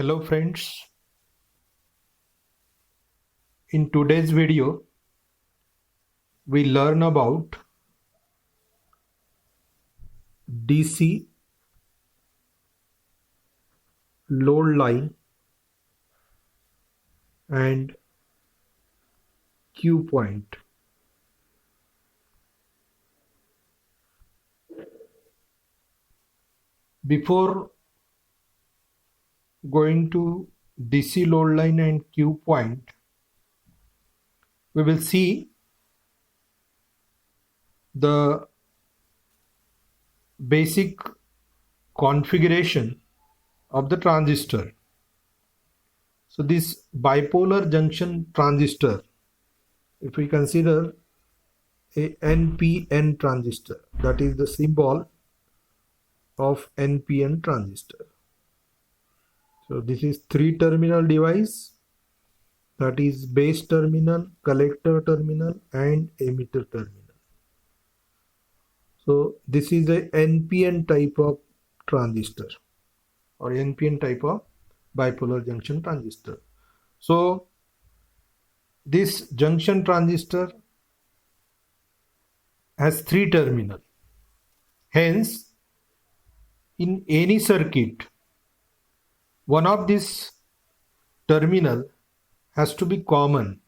Hello friends, in today's video we learn about DC load line and Q point. Before going to DC load line and Q point, we will see the basic configuration of the transistor. So this bipolar junction transistor, if we consider a NPN transistor, that is the symbol of NPN transistor. So this is 3-terminal device, that is base terminal, collector terminal and emitter terminal. So this is a NPN type of transistor or NPN type of bipolar junction transistor. So this junction transistor has 3 terminals. Hence, in any circuit, one of these terminal has to be common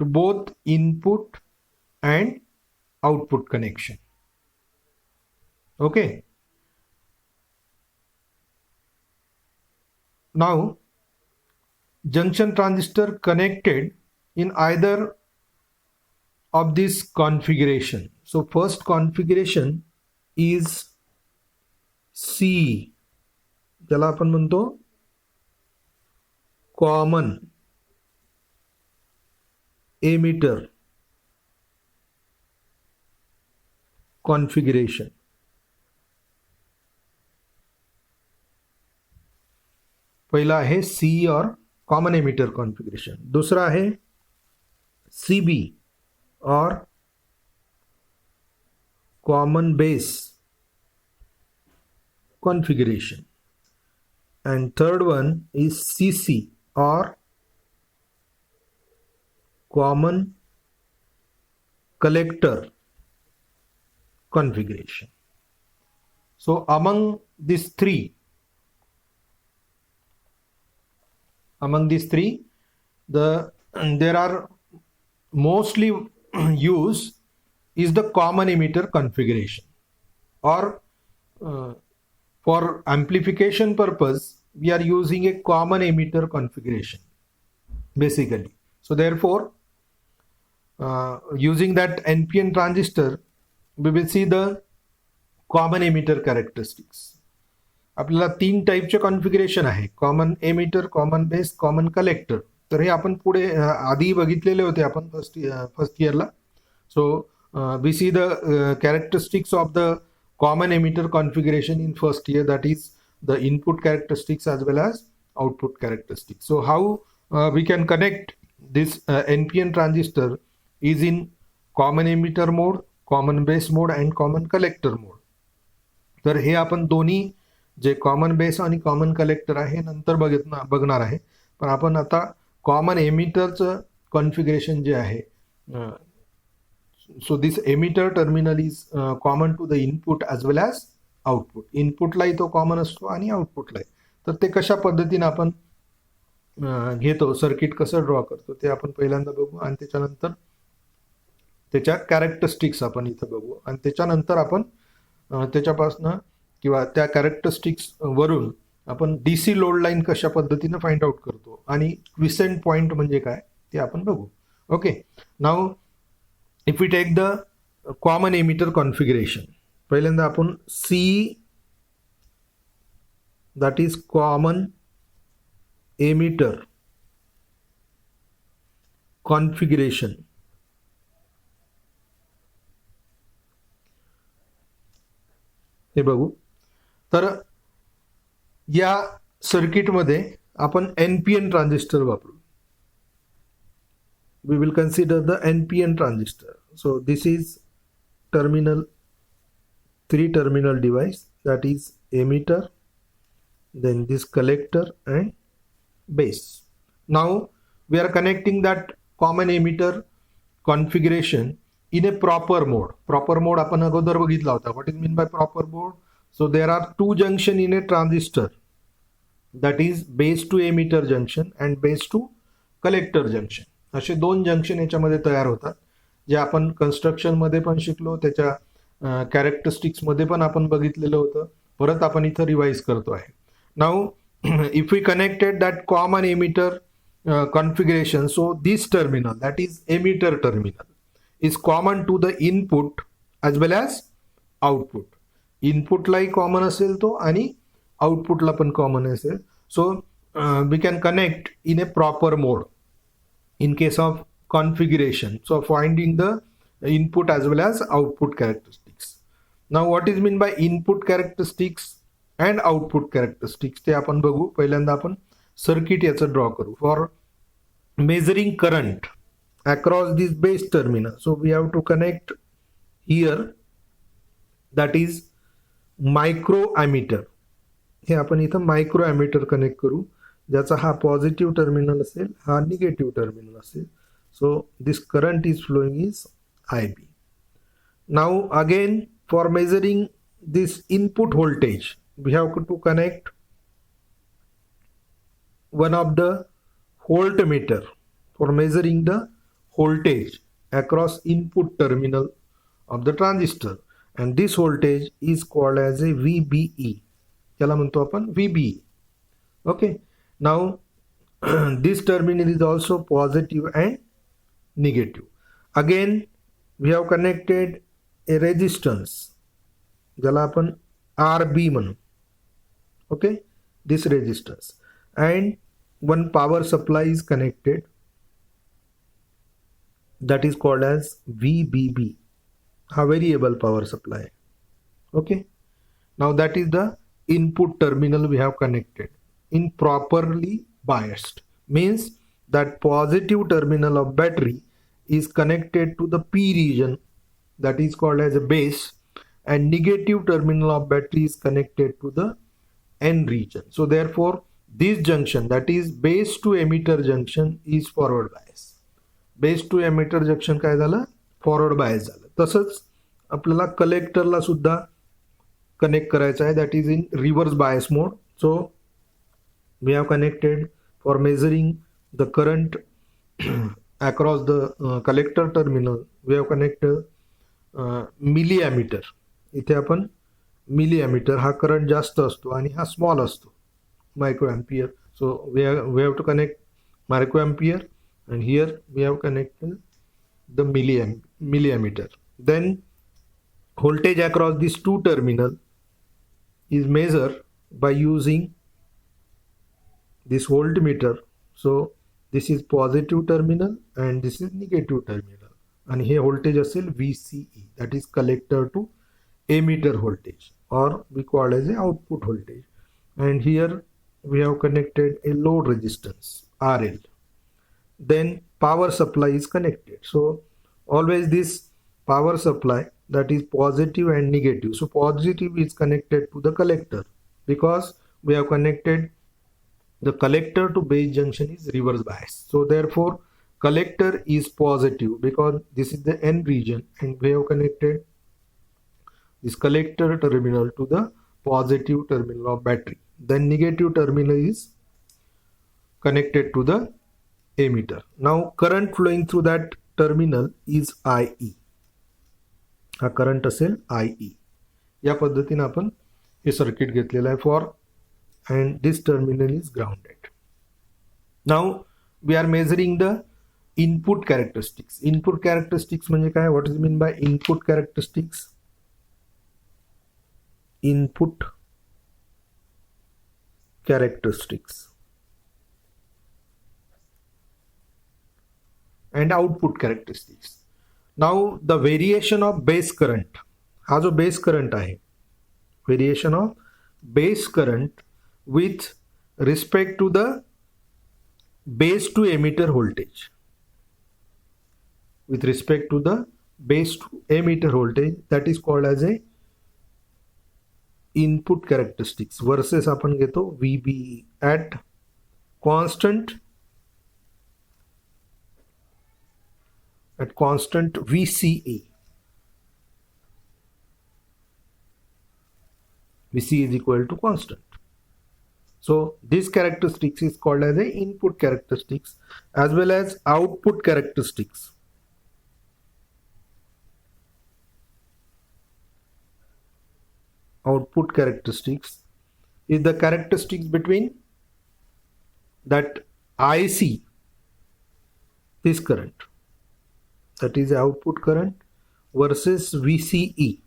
to both input and output connection. Okay. Now, junction transistor connected in either of this configuration. So first configuration is C, ज्याला आपण म्हणतो common emitter configuration. पहिला आहे C और common emitter configuration, दूसरा है CB और common base configuration, and third one is CC or common collector configuration. So among these three, there are mostly used is the common emitter configuration, or for amplification purpose we are using a common emitter configuration basically. So therefore, using that NPN transistor, we will see the common emitter characteristics. आपल्याला 3 टाईपचे configuration आहे, common emitter, common base, common collector. तर हे आपण पुढे आधी बघितलेले होते आपण फर्स्ट इयरला. So we see the characteristics of the common emitter configuration in first year, that is the input characteristics as well as output characteristics. So how we can connect this NPN transistor is in common emitter mode, common base mode and common collector mode. तर हे आपण दोन्ही जे common base आणि common collector आहे नंतर बघणार आहे, पण आपण आता कॉमन एमिटरचं कॉन्फिगरेशन जे आहे, so this emitter terminal is common to the input as well as output. इनपुटलाही तो कॉमन असतो आणि आउटपुटलाही. तर ते कशा पद्धतीने आपण घेतो, सर्किट कसं ड्रॉ करतो ते आपण पहिल्यांदा बघू आणि त्याच्यानंतर त्याच्या कॅरेक्टरिस्टिक्स आपण इथं बघू आणि त्याच्यानंतर आपण त्याच्यापासनं किंवा त्या कॅरेक्टरिस्टिक्स वरून आपण DC लोड लाईन कशा पद्धतीने फाइंड आउट करतो आणि क्विसेंट पॉइंट म्हणजे काय ते आपण बघू. Okay. Now if we take the common emitter configuration, पहिल्यांदा आपण C, that is common emitter configuration, हे बघू. तर या सर्किटमध्ये आपण NPN ट्रान्झिस्टर वापरू. We will consider the NPN transistor. So this is 3-terminal device, that is emitter, then this collector and base. Now we are connecting that common emitter configuration in a proper mode. Proper mode आपण अगोदर बघितला होता. What is mean by proper mode? So there are two junction in a transistor, that is base to emitter junction and base to collector junction. असे दोन junction याच्यामध्ये तयार होतात, जे आपण कन्स्ट्रक्शन मध्ये पण शिकलो, त्याच्या कॅरेक्टरिस्टिक्स मध्ये पण आपण बघितलेलं होतं. परत आपण इथं रिवाइज करतो आहे. Now if we connected that common emitter configuration, so this terminal, that is emitter terminal, is common to the input as well as output. इनपुटलाही कॉमन असेल तो आणि आउटपुटला पण कॉमन असेल. So we can connect in a proper mode in case of configuration, so finding the input as well as output characteristics. Now what is mean by input characteristics and output characteristics ते आपण बघू. पहिल्यांदा आपण circuit याचं draw करू. For measuring current across this base terminal, so we have to connect here, that is micro ammeter. हे आपण इथं micro ammeter connect करू, ज्याचा हा पॉझिटिव्ह टर्मिनल असेल, हा निगेटिव्ह टर्मिनल असेल. So this current is flowing is I B. Now again for measuring this input voltage we have to connect one of the voltmeter for measuring the voltage across input terminal of the transistor, and this voltage is called as a VBE. याला म्हणतो आपण VBE. Okay, now this terminal is also positive and negative. Again we have connected a resistance, ज्याला आपण RB म्हणू. Okay, this resistance, and one power supply is connected, that is called as VBB, a variable power supply. Okay, now that is the input terminal we have connected in properly biased, means that positive terminal of battery is connected to the P region, that is called as a base, and negative terminal of battery is connected to the N region. So therefore this junction, that is base to emitter junction, is forward bias. Base to emitter junction काय झालं, forward bias झालं. तसंच आपल्याला कलेक्टरला सुद्धा connect करायचं आहे, that is in reverse bias mode. So we have connected for measuring the current across the collector terminal, we have connected milliammeter. इथे आपण मिली ॲमीटर, हा करंट जास्त असतो आणि हा स्मॉल असतो, microampere. So we have to connect microampere, and here we have connected the milliammeter. Then voltage across these two terminal is measured by using this voltmeter. So this is positive terminal and this is negative terminal, and here voltage असेल VCE, that is collector to emitter voltage, or we call as a output voltage. And here we have connected a load resistance RL. Then power supply is connected. So always this power supply, that is positive and negative. So positive is connected to the collector, because we have connected the collector to base junction is reverse bias. So therefore collector is positive because this is the N region, and we have connected this collector terminal to the positive terminal of battery. Then negative terminal is connected to the emitter. Now current flowing through that terminal is IE. हा current असेल IE. या पद्धतीने आपण हे circuit घेतलेलं आहे for, and this terminal is grounded. Now we are measuring the input characteristics. Input characteristics म्हणजे काय? What is mean by input characteristics? Input characteristics and output characteristics. Now the variation of base current, हा जो base current आहे, variation of base current with respect to the base to emitter voltage, with respect to the base to emitter voltage, that is called as a input characteristics versus आपण घेतो VBE at constant VCE. VC is equal to constant. So this characteristics is called as a input characteristics as well as output characteristics. Output characteristics is the characteristics between that IC, this current, that is output current, versus VCE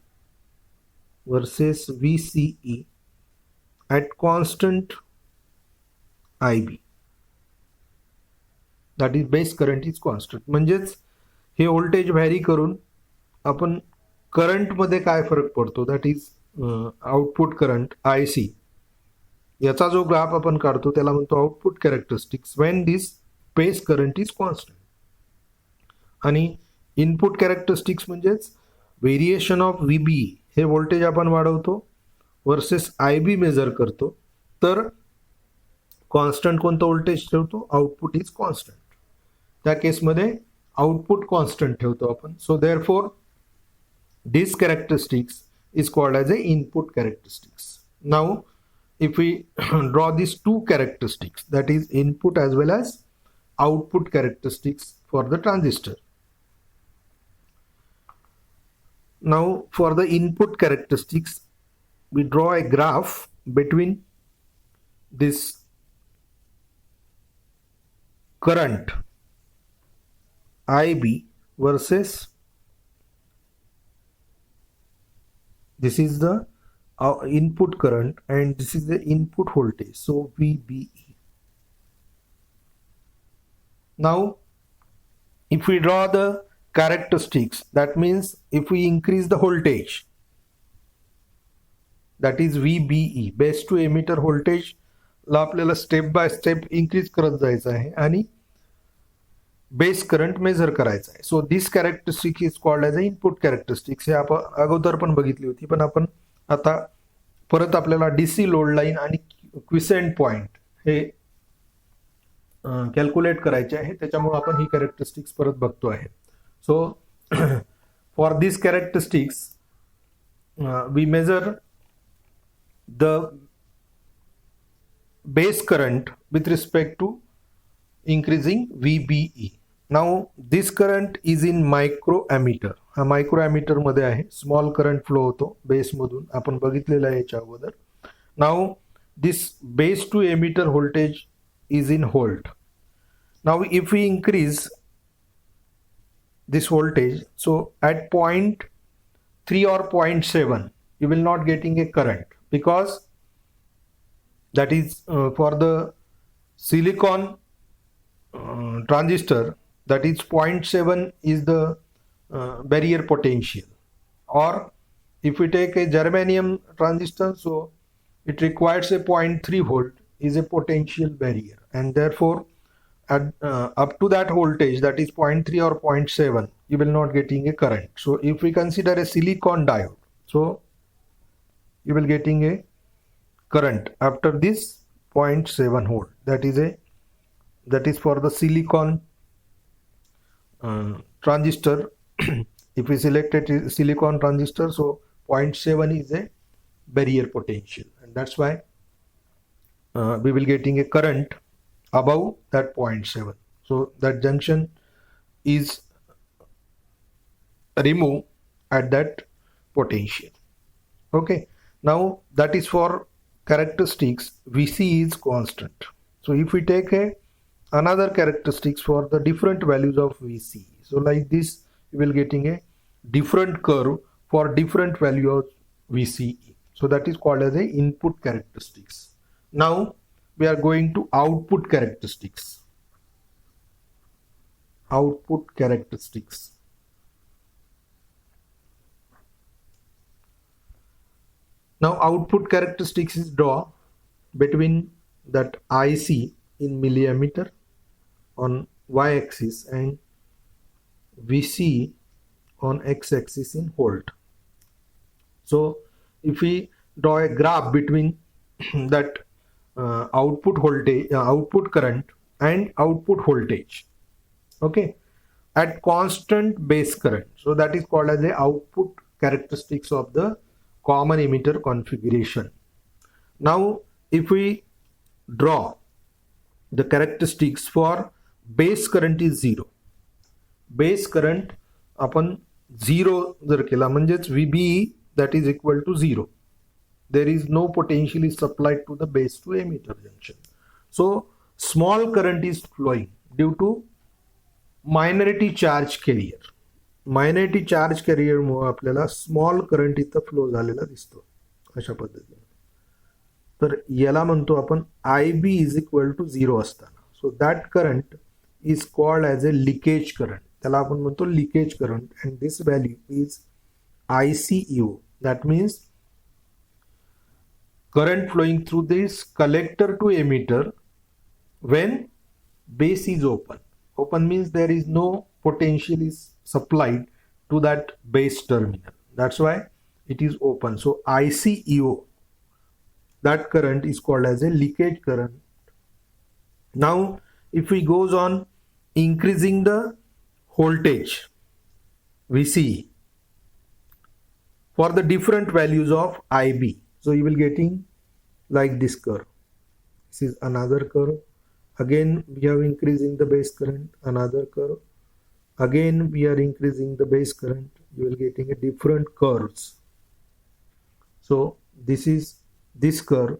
at constant IB, that is base current is constant. म्हणजेच हे voltage vary करून आपण current मध्ये काय फरक पडतो, that is output current IC, याचा जो graph आपण काढतो त्याला म्हणतो output characteristics when this base current is constant. आणि इनपुट कॅरेक्टरिस्टिक्स म्हणजेच व्हेरिएशन ऑफ VB, हे व्होल्टेज आपण वाढवतो वर्सेस IB मेजर करतो, तर कॉन्स्टंट कोणतं व्होल्टेज ठेवतो, आउटपुट इज कॉन्स्टंट. त्या केसमध्ये आउटपुट कॉन्स्टंट ठेवतो आपण. So therefore this characteristics is called as a input characteristics. Now if we draw these two characteristics, that is input as well as output characteristics for the transistor. Now for the input characteristics we draw a graph between this current IB versus this is the input current and this is the input voltage, so VBE. Now if we draw the characteristics, that means if we increase the voltage, that is VBE, base to emitter voltage ला आपल्याला step by step increase करत जायचं आहे आणि base current measure करायचा आहे. So this characteristic is called as a input characteristics. हे आपण अगोदर पण बघितली होती, पण आपण आता परत आपल्याला DC लोड लाईन आणि क्विसेंट पॉइंट हे कॅल्क्युलेट करायचे आहे, त्याच्यामुळे आपण ही कॅरेक्टरिस्टिक्स परत बघतो आहे. So for this characteristics we measure the base current with respect to increasing VBE. Now this current is in microammeter. हा मायक्रोॲमीटर मध्ये आहे, स्मॉल करंट फ्लो होतो बेस मधून, आपण बघितलेलं आहे याच्या अगोदर. Now this base to emitter voltage is in volt. Now if we increase this voltage, so at 0.3 or 0.7 you will not getting a current, because that is for the silicon transistor, that is 0.7 is the barrier potential. Or if we take a germanium transistor, so it requires a 0.3 volt is a potential barrier, and therefore at up to that voltage, that is 0.3 or 0.7, you will not getting a current. So if we consider a silicon diode, so you will getting a current after this 0.7 volt. That is for the silicon transistor. If we select a silicon transistor, so 0.7 is a barrier potential, and that's why we will getting a current above that 0.7. So that junction is removed at that potential. Okay, now that is for characteristics VC is constant. So if we take another characteristics for the different values of VC, so like this you will getting a different curve for different value of VCE. So that is called as a input characteristics. Now we are going to output characteristics. Output characteristics. Now output characteristics is draw between that IC in milliammeter on y-axis and VC on x-axis in volt. So if we draw a graph between that output voltage, output current and output voltage, okay, at constant base current. So that is called as the output characteristics of the common emitter configuration. Now if we draw the characteristics for base current is 0, base current आपण 0 जर केला म्हणजेच VBE that is equal to 0, there is no potential is supplied to the base to emitter junction. So small current is flowing due to minority charge carrier. Minority charge कॅरियरमुळे आपल्याला small current इथं flow झालेला दिसतो अशा पद्धतीने. तर याला म्हणतो आपण IB इज इक्वल टू 0 असताना. So that current is called as a leakage current. त्याला आपण म्हणतो leakage current and this value is ICEO. That means current flowing through this collector to emitter when base is open. Open means there is no potential is supplied to that base terminal. That's why it is open. So ICEO, that current is called as a leakage current. Now if we goes on increasing the voltage VC for the different values of IB, so you will getting like this curve. This is another curve. Again we are increasing the base current, another curve. Again we are increasing the base current. You will getting a different curves. So this curve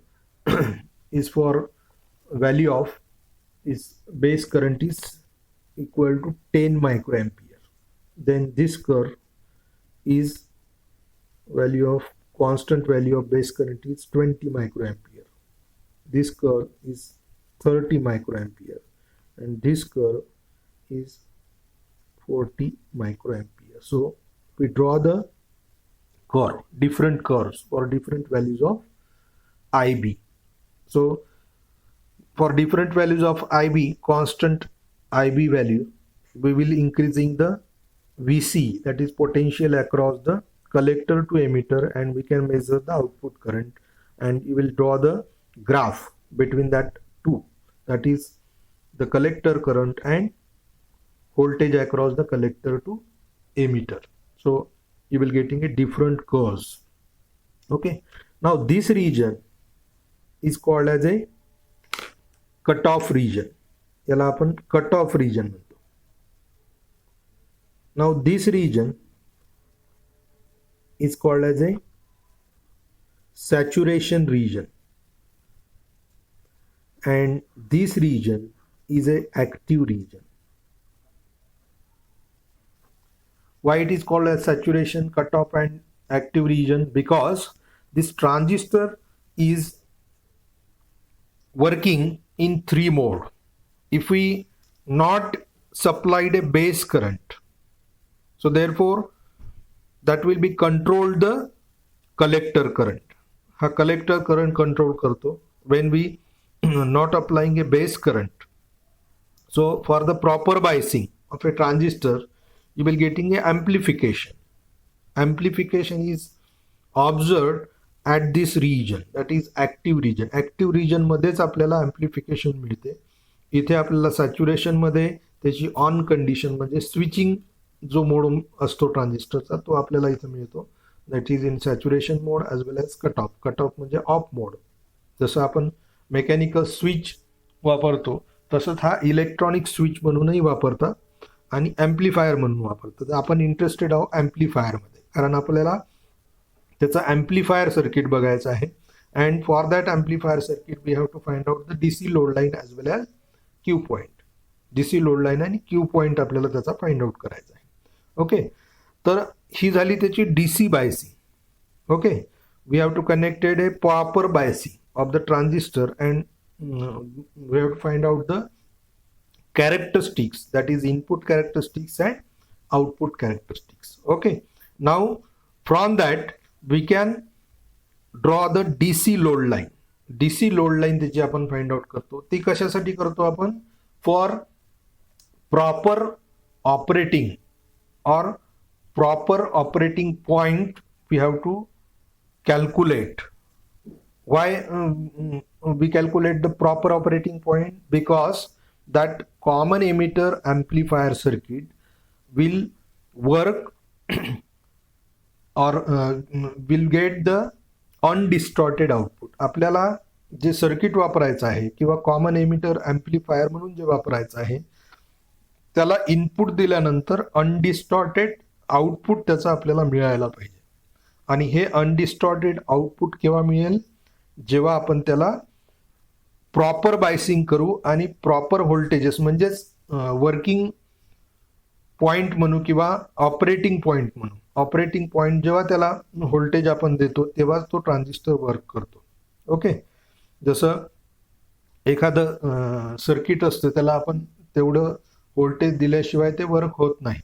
is for value of is base current is equal to 10 microampere. Then this curve is value of constant value of base current is 20 microampere. This curve is 30 microampere and this curve is 40 microampere. So we draw the curve, different curves for different values of IB. So for different values of IB, constant IB value, we will increasing the VC, that is potential across the collector to emitter, and we can measure the output current, and you will draw the graph between that two, that is the collector current and voltage across the collector to emitter. So you will getting a different curves. Okay, now this region is called as a cutoff region. याला आपण cutoff region म्हणतो. Now this region is called as a saturation region, and this region is a active region. Why it is called as saturation, cutoff and active region? Because this transistor is working in 3 mode. If we not supplied a base current, so therefore that will be controlled the collector current. हा collector current control करतो when we not applying a base current. So for the proper biasing of a transistor, you will getting a amplification. Amplification is observed at this region, that is active region. Active region मध्येच आपल्याला amplification मिळते. इथे आपल्याला saturation मध्ये त्याची on condition म्हणजे switching जो mode असतो ट्रान्झिस्टरचा तो आपल्याला इथे मिळतो. That is in saturation mode as well as cut off. Cut off म्हणजे ऑफ मोड. जसं आपण मेकॅनिकल स्विच वापरतो तसंच हा इलेक्ट्रॉनिक स्विच म्हणूनही वापरतात आणि ॲम्प्लिफायर म्हणून वापरतात. तर आपण इंटरेस्टेड आहोत ॲम्प्लिफायरमध्ये, कारण आपल्याला त्याचा ॲम्प्लिफायर सर्किट बघायचं आहे. And for that amplifier circuit we have to find out the DC load line as well as Q point. DC load line आणि क्यू पॉईंट आपल्याला त्याचा फाइंड आउट करायचा आहे. ओके, तर ही झाली त्याची DC biasing. Okay, we have to connected a proper biasing of the transistor and we have to find out the characteristics, that is input characteristics and output characteristics. Okay, now from that we can draw the DC load line. DC load line त्याची आपण find out करतो. ती कशासाठी करतो आपण? For proper operating or proper operating point we have to calculate. Why we calculate the proper operating point because that common emitter amplifier circuit will work or will get the undistorted output. आपल्याला जे circuit वापरायचं आहे किंवा common emitter amplifier म्हणून जे वापरायचं आहे त्याला input दिल्यानंतर अनडिस्टॉर्टेड output त्याचा आपल्याला मिळायला पाहिजे. आणि हे अनडिस्टॉर्टेड आउटपुट केव्हा मिळेल? जेव्हा आपण त्याला प्रॉपर बायसिंग करू आणि प्रॉपर व्होल्टेजेस म्हणजेच वर्किंग पॉइंट म्हणू किंवा ऑपरेटिंग पॉइंट म्हणू. ऑपरेटिंग पॉइंट जेव्हा त्याला व्होल्टेज आपण देतो तेव्हा तो ट्रान्झिस्टर वर्क करतो. ओके, जसं एखादं सर्किट असतं त्याला आपण तेवढं व्होल्टेज दिल्याशिवाय ते वर्क होत नाही.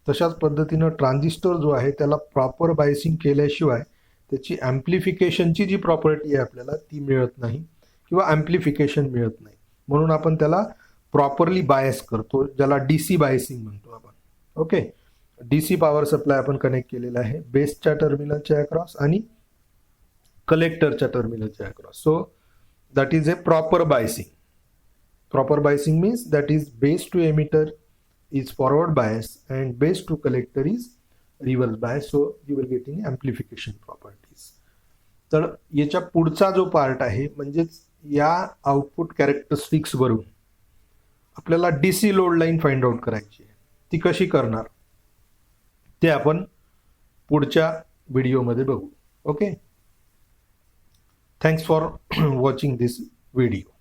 तशाच पद्धतीनं ट्रान्झिस्टर जो आहे त्याला प्रॉपर बायसिंग केल्याशिवाय त्याची ॲम्प्लिफिकेशनची जी प्रॉपर्टी आहे आपल्याला ती मिळत नाही किंवा ॲम्प्लिफिकेशन मिळत नाही. म्हणून आपण त्याला प्रॉपरली बायस करतो, ज्याला DC बायसिंग म्हणतो आपण. ओके, DC पॉवर सप्लाय आपण कनेक्ट केलेला आहे बेसच्या टर्मिनलच्या अक्रॉस आणि कलेक्टरच्या टर्मिनलच्या across. So that is a proper biasing. Proper biasing means that is base to emitter is forward bias and base to collector is reverse bias. So you will getting amplification properties. तर याच्या पुढचा जो part आहे म्हणजेच या output characteristics वरून आपल्याला DC load line find out करायची आहे. ती कशी करणार ते आपण पुढच्या व्हिडिओमध्ये बघू. Okay, thanks for watching this video.